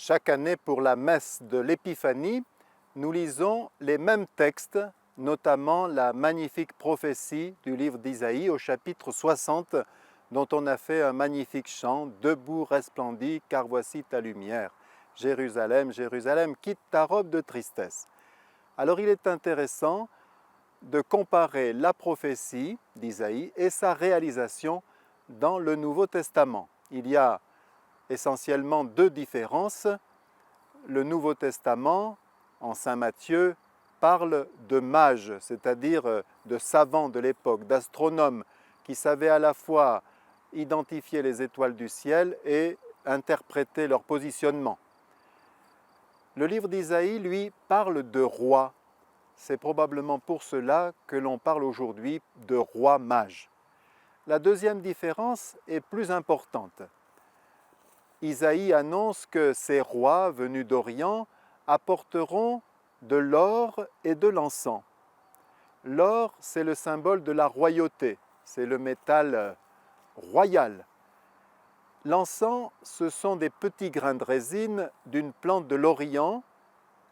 Chaque année, pour la messe de l'Épiphanie, nous lisons les mêmes textes, notamment la magnifique prophétie du livre d'Isaïe au chapitre 60, dont on a fait un magnifique chant « Debout resplendis, car voici ta lumière. Jérusalem, Jérusalem, quitte ta robe de tristesse. » Alors il est intéressant de comparer la prophétie d'Isaïe et sa réalisation dans le Nouveau Testament. Il y a essentiellement deux différences. Le Nouveau Testament, en Saint Matthieu, parle de mages, c'est-à-dire de savants de l'époque, d'astronomes qui savaient à la fois identifier les étoiles du ciel et interpréter leur positionnement. Le livre d'Isaïe, lui, parle de rois. C'est probablement pour cela que l'on parle aujourd'hui de rois mages. La deuxième différence est plus importante. Isaïe annonce que ces rois venus d'Orient apporteront de l'or et de l'encens. L'or, c'est le symbole de la royauté, c'est le métal royal. L'encens, ce sont des petits grains de résine d'une plante de l'Orient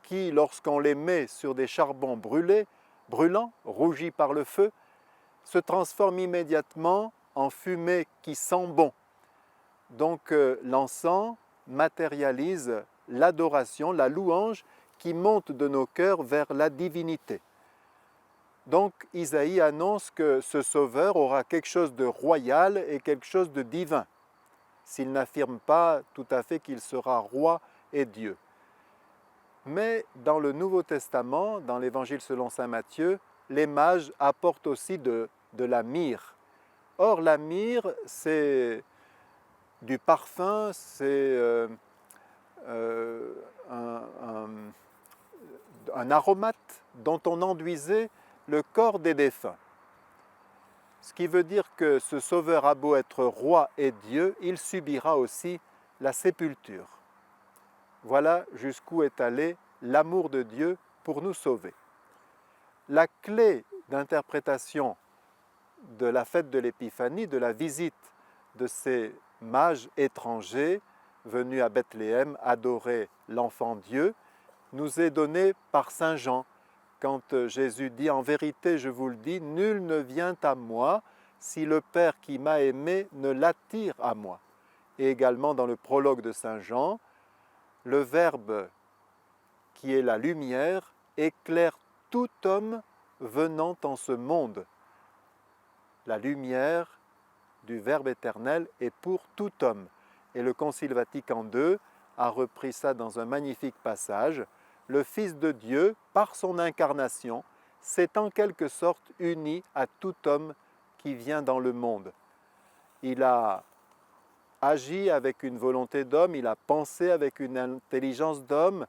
qui, lorsqu'on les met sur des charbons brûlants, rougis par le feu, se transforment immédiatement en fumée qui sent bon. Donc l'encens matérialise l'adoration, la louange qui monte de nos cœurs vers la divinité. Donc Isaïe annonce que ce Sauveur aura quelque chose de royal et quelque chose de divin, s'il n'affirme pas tout à fait qu'il sera roi et Dieu. Mais dans le Nouveau Testament, dans l'Évangile selon saint Matthieu, les mages apportent aussi de la myrrhe. Or la myrrhe, c'est du parfum, c'est un aromate dont on enduisait le corps des défunts. Ce qui veut dire que ce Sauveur a beau être roi et Dieu, il subira aussi la sépulture. Voilà jusqu'où est allé l'amour de Dieu pour nous sauver. La clé d'interprétation de la fête de l'Épiphanie, de la visite de ces mages étrangers venus à Bethléem adorer l'enfant Dieu, nous est donnée par saint Jean, quand Jésus dit « En vérité, je vous le dis, nul ne vient à moi si le Père qui m'a aimé ne l'attire à moi. » Et également dans le prologue de saint Jean, le Verbe qui est la lumière éclaire tout homme venant en ce monde. La lumière du Verbe éternel est pour tout homme. Et le Concile Vatican II a repris ça dans un magnifique passage. Le Fils de Dieu, par son incarnation, s'est en quelque sorte uni à tout homme qui vient dans le monde. Il a agi avec une volonté d'homme, il a pensé avec une intelligence d'homme,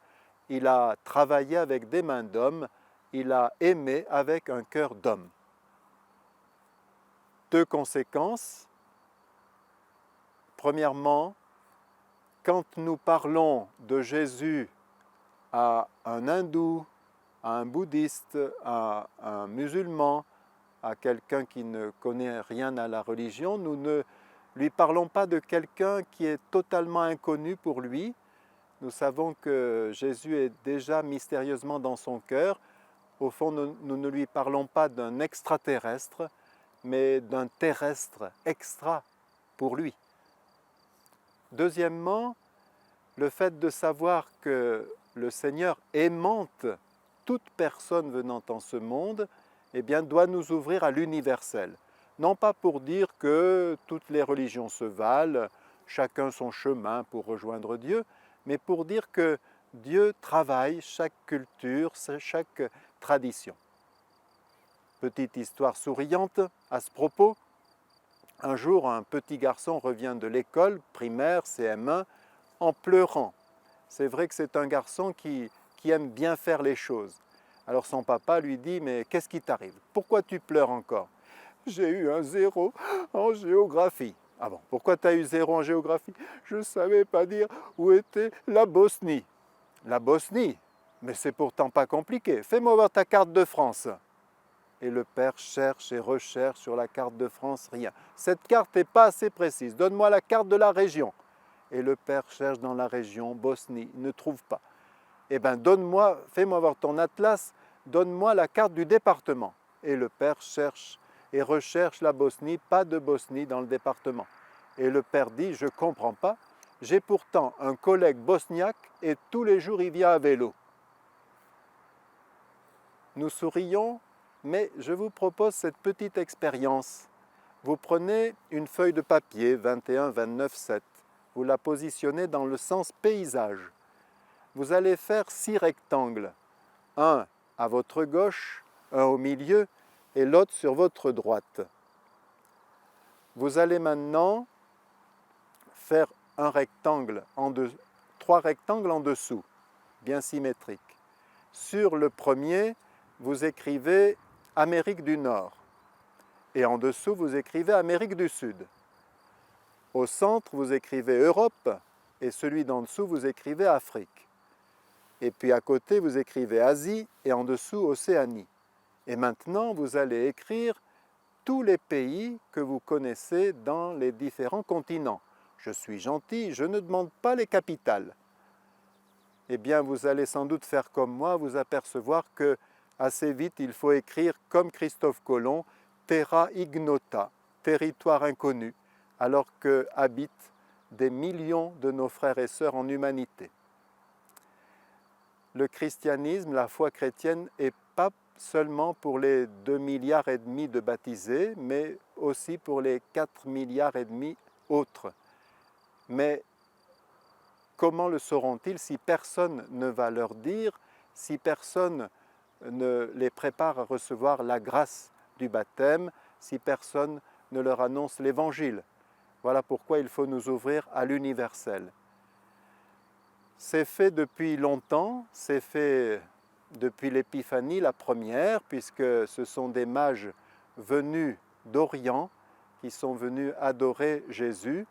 il a travaillé avec des mains d'homme, il a aimé avec un cœur d'homme. Deux conséquences. Premièrement, quand nous parlons de Jésus à un hindou, à un bouddhiste, à un musulman, à quelqu'un qui ne connaît rien à la religion, nous ne lui parlons pas de quelqu'un qui est totalement inconnu pour lui. Nous savons que Jésus est déjà mystérieusement dans son cœur. Au fond, nous ne lui parlons pas d'un extraterrestre, mais d'un terrestre extra pour lui. Deuxièmement, le fait de savoir que le Seigneur aimante toute personne venant en ce monde, eh bien, doit nous ouvrir à l'universel. Non pas pour dire que toutes les religions se valent, chacun son chemin pour rejoindre Dieu, mais pour dire que Dieu travaille chaque culture, chaque tradition. Petite histoire souriante à ce propos. Un jour, un petit garçon revient de l'école primaire, CM1, en pleurant. C'est vrai que c'est un garçon qui aime bien faire les choses. Alors son papa lui dit « Mais qu'est-ce qui t'arrive? Pourquoi tu pleures encore ?»« J'ai eu un 0 en géographie. » « Ah bon, pourquoi tu as eu 0 en géographie? Je ne savais pas dire où était la Bosnie. »« La Bosnie? Mais c'est pourtant pas compliqué. Fais-moi voir ta carte de France. » Et le père cherche et recherche sur la carte de France, rien. Cette carte n'est pas assez précise. Donne-moi la carte de la région. Et le père cherche dans la région, Bosnie, il ne trouve pas. Eh bien, donne-moi, fais-moi voir ton atlas, donne-moi la carte du département. Et le père cherche et recherche la Bosnie, pas de Bosnie dans le département. Et le père dit, je ne comprends pas, j'ai pourtant un collègue bosniaque et tous les jours il vient à vélo. Nous sourions, mais je vous propose cette petite expérience. Vous prenez une feuille de papier 21, 29, 7, vous la positionnez dans le sens paysage. Vous allez faire 6 rectangles, un à votre gauche, un au milieu et l'autre sur votre droite. Vous allez maintenant faire un rectangle trois rectangles en dessous, bien symétriques. Sur le premier, vous écrivez Amérique du Nord et en dessous, vous écrivez Amérique du Sud. Au centre, vous écrivez Europe et celui d'en dessous, vous écrivez Afrique. Et puis à côté, vous écrivez Asie et en dessous Océanie. Et maintenant, vous allez écrire tous les pays que vous connaissez dans les différents continents. Je suis gentil, je ne demande pas les capitales. Eh bien, vous allez sans doute faire comme moi, vous apercevoir que assez vite, il faut écrire comme Christophe Colomb, Terra ignota, territoire inconnu, alors que habitent des millions de nos frères et sœurs en humanité. Le christianisme, la foi chrétienne, n'est pas seulement pour les 2,5 milliards de baptisés, mais aussi pour les 4,5 milliards autres. Mais comment le sauront-ils si personne ne va leur dire, si personne ne les prépare à recevoir la grâce du baptême, si personne ne leur annonce l'Évangile? Voilà pourquoi il faut nous ouvrir à l'universel. C'est fait depuis longtemps, c'est fait depuis l'Épiphanie, la première, puisque ce sont des mages venus d'Orient qui sont venus adorer Jésus.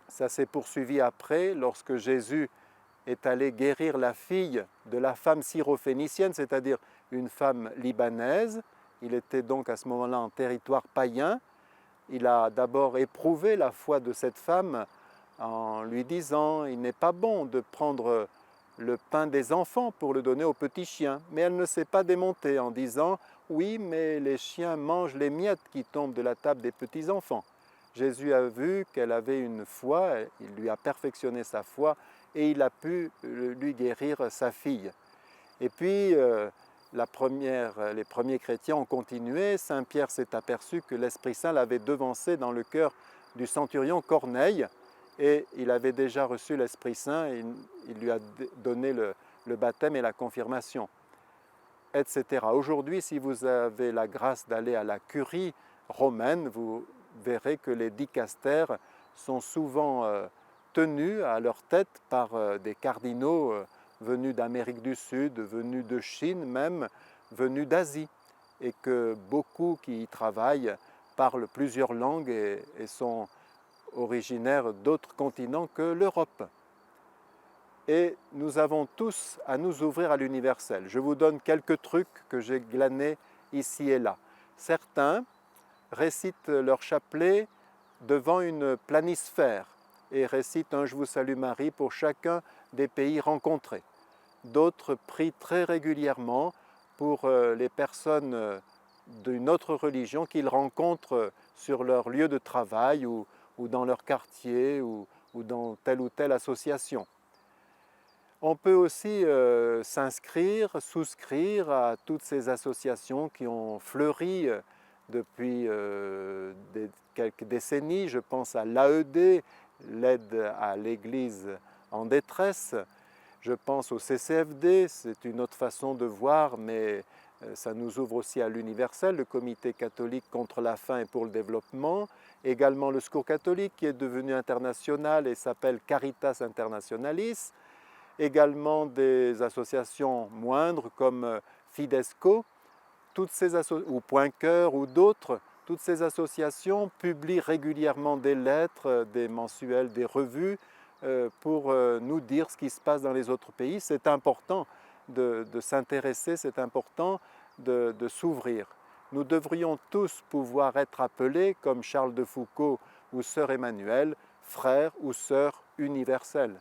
Ça s'est poursuivi après, lorsque Jésus est allé guérir la fille de la femme syrophénicienne, c'est-à-dire une femme libanaise. Il était donc à ce moment-là en territoire païen. Il a d'abord éprouvé la foi de cette femme en lui disant « Il n'est pas bon de prendre le pain des enfants pour le donner aux petits chiens ». Mais elle ne s'est pas démontée en disant « Oui, mais les chiens mangent les miettes qui tombent de la table des petits-enfants ». Jésus a vu qu'elle avait une foi, il lui a perfectionné sa foi et il a pu lui guérir sa fille. Et puis, les premiers chrétiens ont continué. Saint Pierre s'est aperçu que l'Esprit Saint l'avait devancé dans le cœur du centurion Corneille et il avait déjà reçu l'Esprit Saint et il lui a donné le baptême et la confirmation, etc. Aujourd'hui, si vous avez la grâce d'aller à la curie romaine, vous verrez que les dicastères sont souvent tenus à leur tête par des cardinaux venus d'Amérique du Sud, venus de Chine même, venus d'Asie, et que beaucoup qui y travaillent parlent plusieurs langues et sont originaires d'autres continents que l'Europe. Et nous avons tous à nous ouvrir à l'universel. Je vous donne quelques trucs que j'ai glanés ici et là. Certains récitent leur chapelet devant une planisphère et récitent un « Je vous salue Marie » pour chacun des pays rencontrés. D'autres prient très régulièrement pour les personnes d'une autre religion qu'ils rencontrent sur leur lieu de travail ou dans leur quartier ou dans telle ou telle association. On peut aussi souscrire à toutes ces associations qui ont fleuri depuis quelques décennies. Je pense à l'AED, l'aide à l'Église en détresse. Je pense au CCFD, c'est une autre façon de voir, mais ça nous ouvre aussi à l'universel, le Comité catholique contre la faim et pour le développement. Également le Secours catholique qui est devenu international et s'appelle Caritas Internationalis. Également des associations moindres comme Fidesco, ou Point Cœur ou d'autres. Toutes ces associations publient régulièrement des lettres, des mensuels, des revues pour nous dire ce qui se passe dans les autres pays. C'est important de s'intéresser, c'est important de s'ouvrir. Nous devrions tous pouvoir être appelés, comme Charles de Foucauld ou Sœur Emmanuelle, frère ou sœur universel.